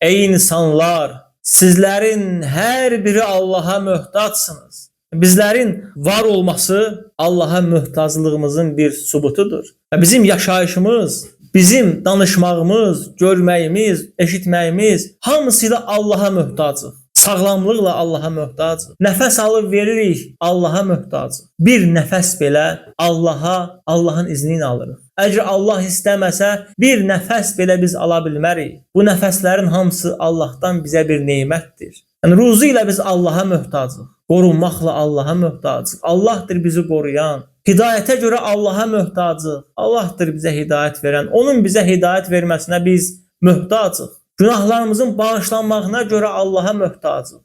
Ey insanlar, sizlərin hər biri Allaha möhtacsınız. Bizlərin var olması Allaha möhtaclığımızın bir sübutudur. Bizim yaşayışımız, bizim danışmağımız, görməyimiz, eşitməyimiz hamısıyla Allaha möhtacıq. Sağlamlıqla Allaha möhtacıq. Nəfəs alıb veririk, Allaha möhtacıq. Bir nəfəs belə Allahın izni ilə alırıq. Əgər Allah istəməsə, bir nəfəs belə biz ala bilmərik. Bu nəfəslərin hamısı Allahdan bizə bir nemətdir. Yəni, ruzu ilə biz Allaha möhtacıq. Qorunmaqla Allaha möhtacıq. Allahdır bizi qoruyan. Hidayətə görə Allaha möhtacıq. Allahdır bizə hidayət verən. Onun bizə hidayət verməsinə biz möhtacıq. Günahlarımızın bağışlanmağına görə Allaha möhtacıq.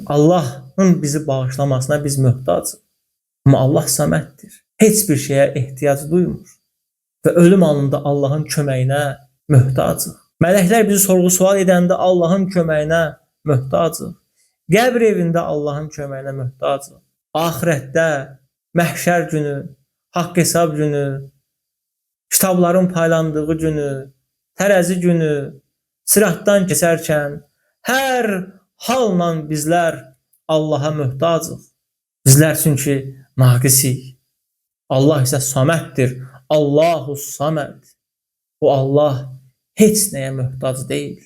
Allahın bizi bağışlamasına biz möhtacıq. Amma Allah səməddir. Heç bir şeyə ehtiyac duymur. Və ölüm anında Allahın köməyinə möhtacıq. Mələklər bizi sorğu-sual edəndə Allahın köməyinə möhtacıq. Qəbr evində Allahın köməyinə möhtacıq. Axirətdə, məhşər günü, haqq hesab günü, kitabların paylandığı günü, tərəzi günü, sıratdan keçərkən hər halla bizlər Allaha möhtacıq. Bizlər çünki naqisik. Allah isə saməddir. Allahu saməd. Bu Allah heç nəyə möhtac deyil.